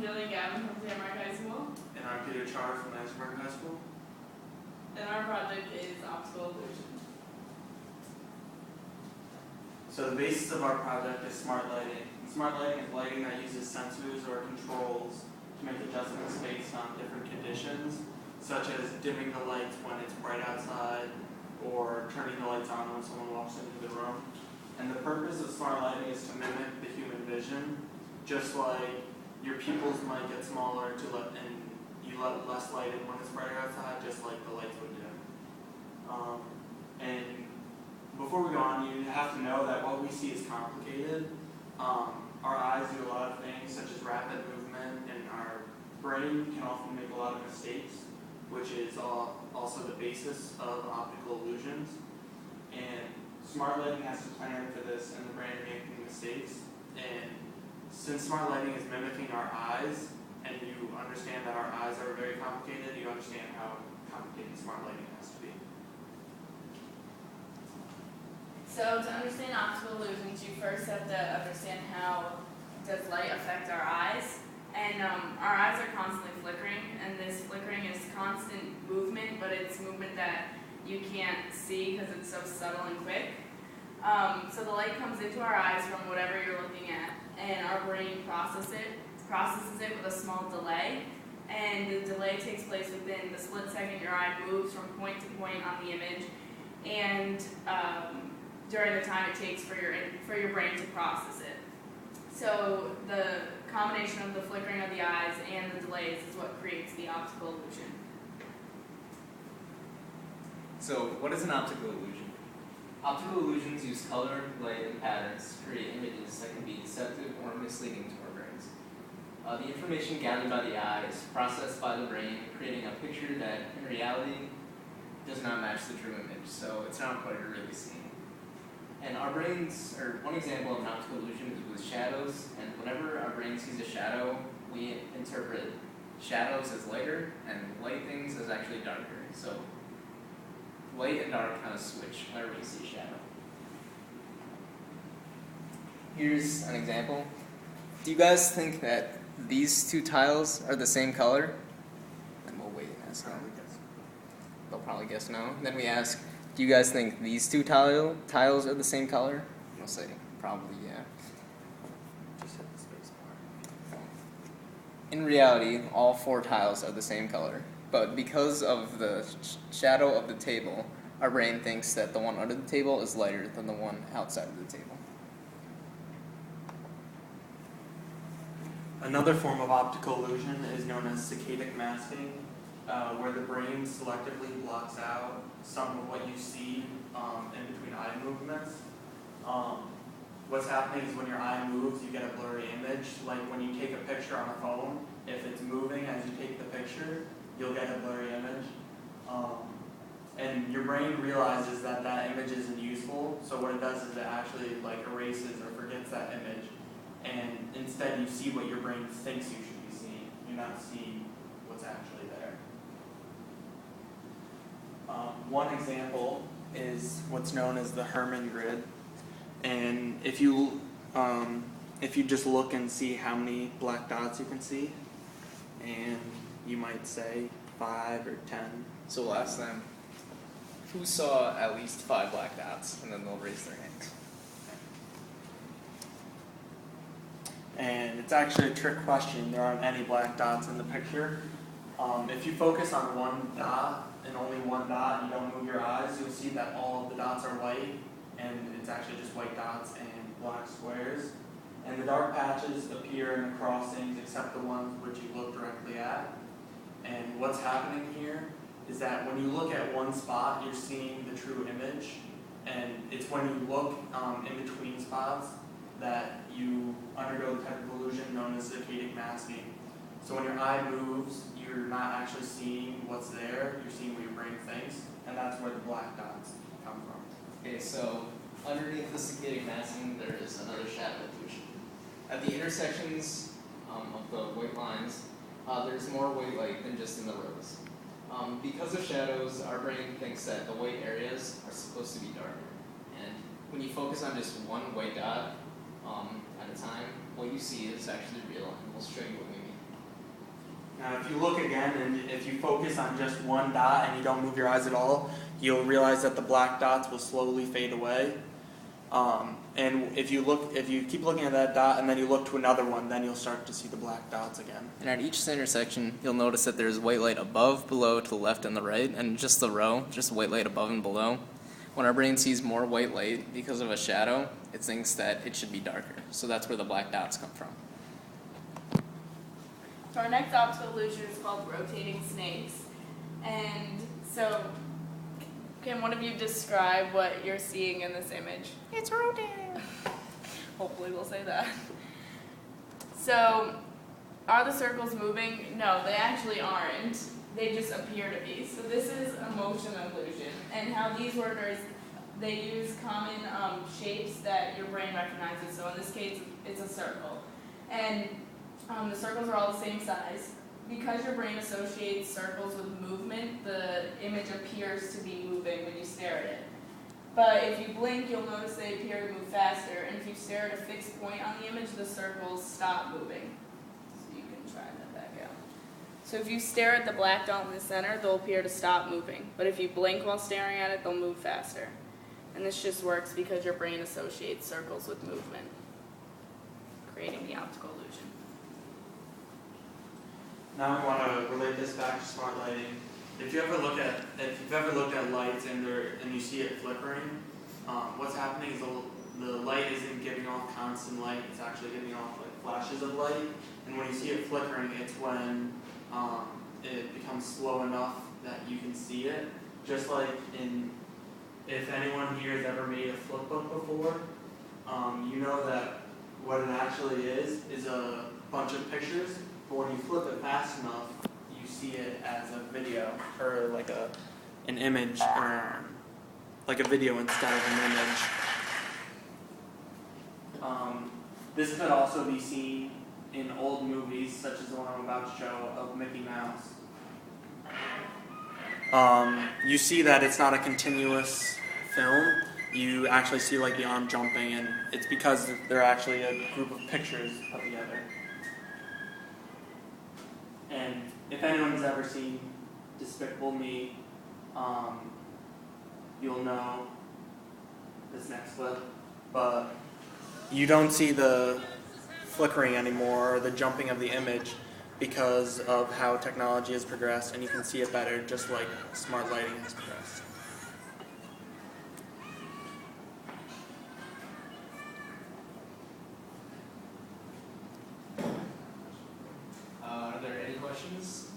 Jillian Gavin from Tamarack High School. And I'm Peter Char from Tamarack High School. And our project is optical illusion. So the basis of our project is smart lighting. And smart lighting is lighting that uses sensors or controls to make adjustments based on different conditions, such as dimming the lights when it's bright outside or turning the lights on when someone walks into the room. And the purpose of smart lighting is to mimic the human vision, just like your pupils might get smaller and you let less light in when it's brighter outside, just like the lights would dim. And before we go on, you have to know that what we see is complicated. Our eyes do a lot of things, such as rapid movement, and our brain can often make a lot of mistakes, which is also the basis of optical illusions. And smart lighting has to plan for this and the brain making mistakes. And since smart lighting is mimicking our eyes, and you understand that our eyes are very complicated, you understand how complicated smart lighting has to be. So to understand optical illusions, you first have to understand how does light affect our eyes. And our eyes are constantly flickering, and this flickering is constant movement, but it's movement that you can't see because it's so subtle and quick. So the light comes into our eyes from whatever you're looking at, and our brain processes it with a small delay. And the delay takes place within the split second your eye moves from point to point on the image, and during the time it takes for your brain to process it. So the combination of the flickering of the eyes and the delays is what creates the optical illusion. So what is an optical illusion? Optical illusions use color, light, and patterns to create images that can be deceptive or misleading to our brains. The information gathered by the eye is processed by the brain, creating a picture that in reality does not match the true image, so it's not what you're really seeing. And our brains, or one example of an optical illusion is with shadows, and whenever our brain sees a shadow, we interpret shadows as lighter and light things as actually darker. So light and dark kind of switch whenever we see a shadow. Here's an example. Do you guys think that these two tiles are the same color? And we'll wait and ask them. They'll probably guess no. Then we ask, do you guys think these two tiles are the same color? They'll say, probably yeah. Just hit the space bar. In reality, all four tiles are the same color. But because of the shadow of the table, our brain thinks that the one under the table is lighter than the one outside of the table. Another form of optical illusion is known as saccadic masking, where the brain selectively blocks out some of what you see in between eye movements. What's happening is when your eye moves, you get a blurry image. Like when you take a picture on a phone, if it's moving as you take the picture, you'll get a blurry image. And your brain realizes that that image isn't useful, so what it does is it actually erases or forgets that image. And instead you see what your brain thinks you should be seeing. You're not seeing what's actually there. One example is what's known as the Herman grid. And if you just look and see how many black dots you can see, and you might say 5 or 10. So we'll ask them, who saw at least 5 black dots? And then they'll raise their hands. And it's actually a trick question. There aren't any black dots in the picture. If you focus on one dot and only one dot, and you don't move your eyes, you'll see that all of the dots are white, and it's actually just white dots and black squares. And the dark patches appear in the crossings except the ones which you look directly at. And what's happening here is that when you look at one spot, you're seeing the true image, and it's when you look in between spots that you undergo the type of illusion known as saccadic masking. So when your eye moves, you're not actually seeing what's there, you're seeing what your brain thinks, and that's where the black dots come from. Okay, so underneath the saccadic masking, there is another shadow illusion. At the intersections of the white lines, there's more white light than just in the rows. Because of shadows, our brain thinks that the white areas are supposed to be darker. And when you focus on just one white dot at a time, what you see is actually real, and we'll show you what we mean. Now if you look again and if you focus on just one dot and you don't move your eyes at all, you'll realize that the black dots will slowly fade away. And if you keep looking at that dot and then you look to another one, then you'll start to see the black dots again. And at each intersection, you'll notice that there's white light above, below, to the left, and the right, and just the row, just white light above and below. When our brain sees more white light because of a shadow, it thinks that it should be darker. So that's where the black dots come from. So our next optical illusion is called rotating snakes. And so, can one of you describe what you're seeing in this image? It's rotating. Hopefully we'll say that. So, are the circles moving? No, they actually aren't. They just appear to be. So this is a motion illusion. And how these work is they use common shapes that your brain recognizes. So in this case, it's a circle. And the circles are all the same size. Because your brain associates circles with movement, the image appears to be moving when you stare at it. But if you blink, you'll notice they appear to move faster. And if you stare at a fixed point on the image, the circles stop moving. So you can try that back out. So if you stare at the black dot in the center, they'll appear to stop moving. But if you blink while staring at it, they'll move faster. And this just works because your brain associates circles with movement, creating the optical illusion. Now we want to relate this back to smart lighting. If you've ever looked at lights and you see it flickering, what's happening is the light isn't giving off constant light; it's actually giving off like flashes of light. And when you see it flickering, it's when it becomes slow enough that you can see it. Just like if anyone here has ever made a flip book before, you know that what it actually is a bunch of pictures. But when you flip it fast enough, you see it as a video, or like an image, or like a video instead of an image. This could also be seen in old movies, such as the one I'm about to show of Mickey Mouse. You see that it's not a continuous film. You actually see like the arm jumping, and it's because they're actually a group of pictures put together. And if anyone's ever seen Despicable Me, you'll know this next clip. But you don't see the flickering anymore or the jumping of the image because of how technology has progressed, and you can see it better just like smart lighting has progressed. Are there any questions?